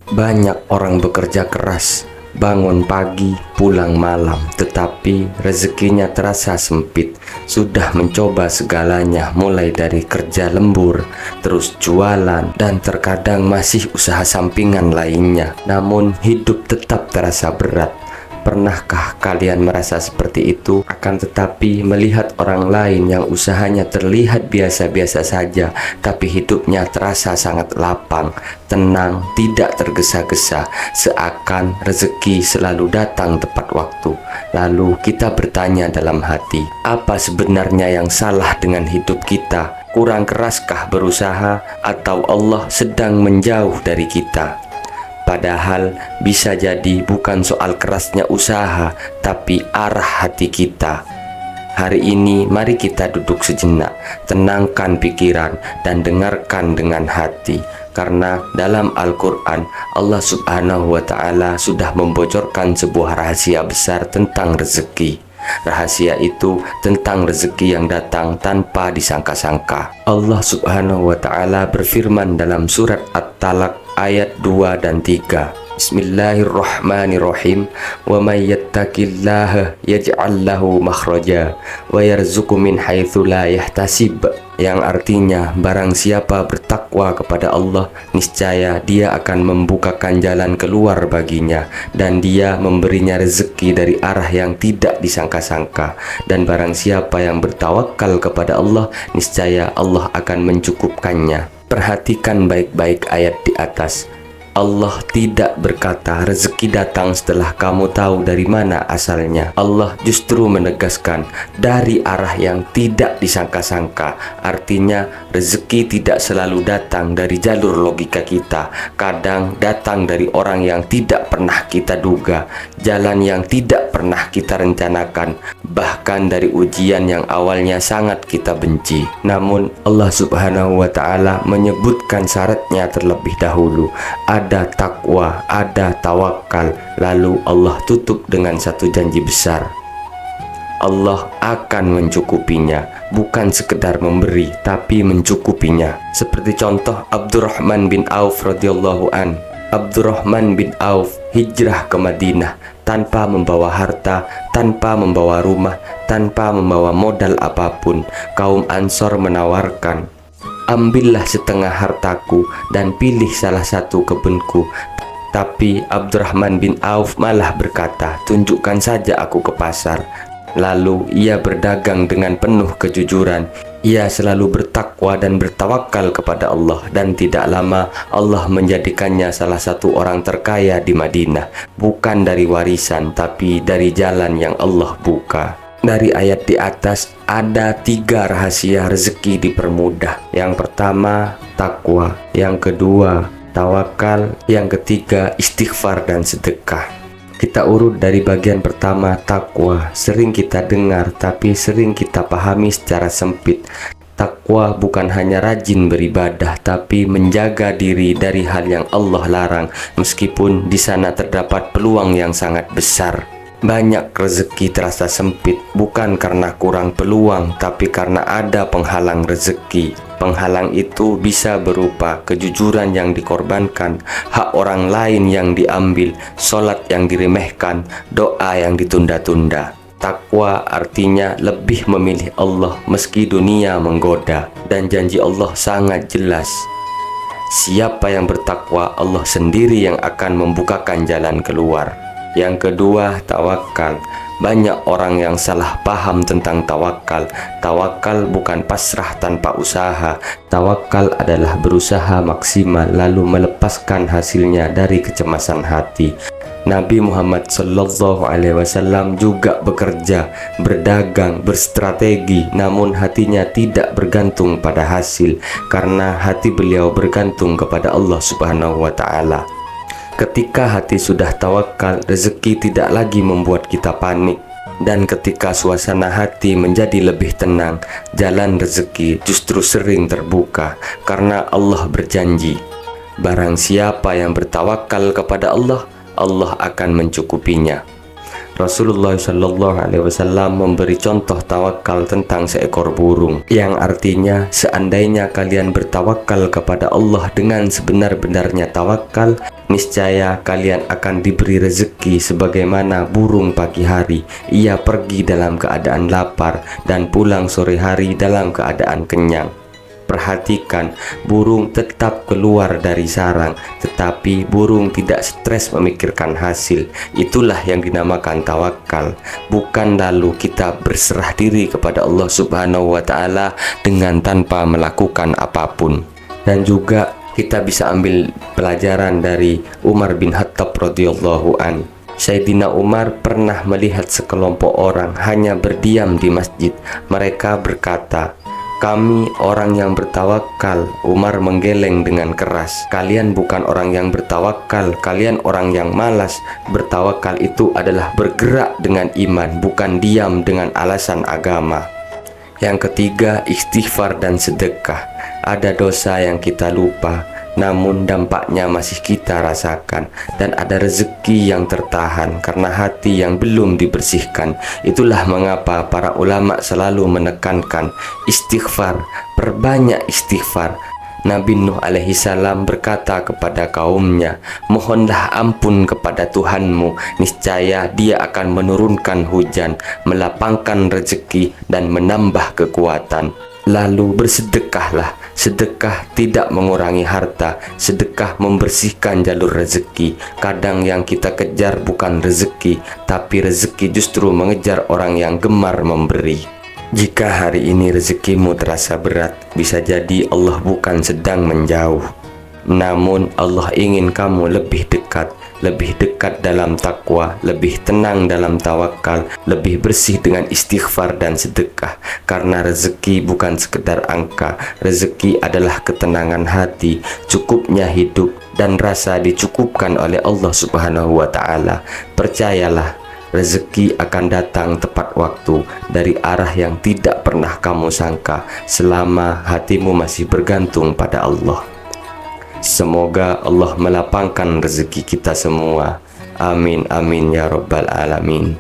Banyak orang bekerja keras, bangun pagi, pulang malam, tetapi rezekinya terasa sempit. Sudah mencoba segalanya, mulai dari kerja lembur, terus jualan, dan terkadang masih usaha sampingan lainnya. Namun hidup tetap terasa berat. Pernahkah kalian merasa seperti itu? Akan tetapi melihat orang lain yang usahanya terlihat biasa-biasa saja, tapi hidupnya terasa sangat lapang, tenang, tidak tergesa-gesa, seakan rezeki selalu datang tepat waktu. Lalu kita bertanya dalam hati, apa sebenarnya yang salah dengan hidup kita? Kurang keraskah berusaha, atau Allah sedang menjauh dari kita? Padahal bisa jadi bukan soal kerasnya usaha, tapi arah hati kita. Hari ini mari kita duduk sejenak, tenangkan pikiran dan dengarkan dengan hati. Karena dalam Al-Quran, Allah Subhanahu wa Ta'ala sudah membocorkan sebuah rahasia besar tentang rezeki. Rahasia itu tentang rezeki yang datang tanpa disangka-sangka. Allah Subhanahu wa Ta'ala berfirman dalam surat At-Talaq ayat 2 dan 3. Bismillahirrahmanirrahim. Wa may yattaqillaha yaj'al lahu makhraja wa yarzuqhu min haitsu la yahtasib. Yang artinya, barang siapa bertakwa kepada Allah, niscaya Dia akan membukakan jalan keluar baginya, dan Dia memberinya rezeki dari arah yang tidak disangka-sangka. Dan barang siapa yang bertawakal kepada Allah, niscaya Allah akan mencukupkannya. Perhatikan baik-baik ayat di atas. Allah tidak berkata rezeki datang setelah kamu tahu dari mana asalnya. Allah justru menegaskan dari arah yang tidak disangka-sangka. Artinya rezeki tidak selalu datang dari jalur logika kita. Kadang datang dari orang yang tidak pernah kita duga, jalan yang tidak pernah kita rencanakan, bahkan dari ujian yang awalnya sangat kita benci. Namun Allah Subhanahu wa Ta'ala menyebutkan syaratnya terlebih dahulu. Ada takwa, ada tawakal. Lalu Allah tutup dengan satu janji besar. Allah akan mencukupinya, bukan sekedar memberi, tapi mencukupinya. Seperti contoh Abdurrahman bin Auf radhiyallahu an. Abdurrahman bin Auf hijrah ke Madinah tanpa membawa harta, tanpa membawa rumah, tanpa membawa modal apapun. Kaum Ansor menawarkan, ambillah setengah hartaku dan pilih salah satu kebunku. Tapi Abdurrahman bin Auf malah berkata, tunjukkan saja aku ke pasar. Lalu ia berdagang dengan penuh kejujuran. Ia selalu bertakwa dan bertawakal kepada Allah, dan tidak lama Allah menjadikannya salah satu orang terkaya di Madinah. Bukan dari warisan, tapi dari jalan yang Allah buka. Dari ayat di atas ada 3 rahasia rezeki dipermudah. Yang pertama, takwa. Yang kedua, tawakal. Yang ketiga, istighfar dan sedekah. Kita urut dari bagian pertama, takwa. Sering kita dengar, tapi sering kita pahami secara sempit. Takwa bukan hanya rajin beribadah, tapi menjaga diri dari hal yang Allah larang, meskipun di sana terdapat peluang yang sangat besar. Banyak rezeki terasa sempit, bukan karena kurang peluang, tapi karena ada penghalang rezeki. Penghalang itu bisa berupa kejujuran yang dikorbankan, hak orang lain yang diambil, sholat yang diremehkan, doa yang ditunda-tunda. Takwa artinya lebih memilih Allah meski dunia menggoda, dan janji Allah sangat jelas. Siapa yang bertakwa, Allah sendiri yang akan membukakan jalan keluar. Yang kedua, tawakal. Banyak orang yang salah paham tentang tawakal. Tawakal bukan pasrah tanpa usaha. Tawakal adalah berusaha maksimal lalu melepaskan hasilnya dari kecemasan hati. Nabi Muhammad SAW juga bekerja, berdagang, berstrategi, namun hatinya tidak bergantung pada hasil, karena hati beliau bergantung kepada Allah Subhanahu wa Ta'ala. Ketika hati sudah tawakal, rezeki tidak lagi membuat kita panik. Dan ketika suasana hati menjadi lebih tenang, jalan rezeki justru sering terbuka, karena Allah berjanji, barang siapa yang bertawakal kepada Allah, Allah akan mencukupinya. Rasulullah Shallallahu Alaihi Wasallam memberi contoh tawakal tentang seekor burung, yang artinya seandainya kalian bertawakal kepada Allah dengan sebenar-benarnya tawakal, niscaya kalian akan diberi rezeki sebagaimana burung pagi hari. Ia pergi dalam keadaan lapar dan pulang sore hari dalam keadaan kenyang. Perhatikan, burung tetap keluar dari sarang, tetapi burung tidak stres memikirkan hasil. Itulah yang dinamakan tawakal. Bukan lalu kita berserah diri kepada Allah Subhanahu wa Ta'ala dengan tanpa melakukan apapun. Dan juga kita bisa ambil pelajaran dari Umar bin Khattab radhiyallahu an. Sayyidina Umar pernah melihat sekelompok orang hanya berdiam di masjid. Mereka berkata, "Kami orang yang bertawakal." Umar menggeleng dengan keras, "Kalian bukan orang yang bertawakal, kalian orang yang malas. Bertawakal itu adalah bergerak dengan iman, bukan diam dengan alasan agama." Yang ketiga, istighfar dan sedekah. Ada dosa yang kita lupa, namun dampaknya masih kita rasakan, dan ada rezeki yang tertahan karena hati yang belum dibersihkan. Itulah mengapa para ulama selalu menekankan istighfar, perbanyak istighfar. Nabi Nuh alaihi salam berkata kepada kaumnya, "Mohonlah ampun kepada Tuhanmu, niscaya Dia akan menurunkan hujan, melapangkan rezeki, dan menambah kekuatan." Lalu bersedekahlah. Sedekah tidak mengurangi harta, sedekah membersihkan jalur rezeki. Kadang yang kita kejar bukan rezeki, tapi rezeki justru mengejar orang yang gemar memberi. Jika hari ini rezekimu terasa berat, bisa jadi Allah bukan sedang menjauh, namun Allah ingin kamu lebih dekat dalam takwa, lebih tenang dalam tawakal, lebih bersih dengan istighfar dan sedekah. Karena rezeki bukan sekedar angka, rezeki adalah ketenangan hati, cukupnya hidup, dan rasa dicukupkan oleh Allah Subhanahu wa Ta'ala. Percayalah, rezeki akan datang tepat waktu dari arah yang tidak pernah kamu sangka, selama hatimu masih bergantung pada Allah. Semoga Allah melapangkan rezeki kita semua. Amin amin ya rabbal alamin.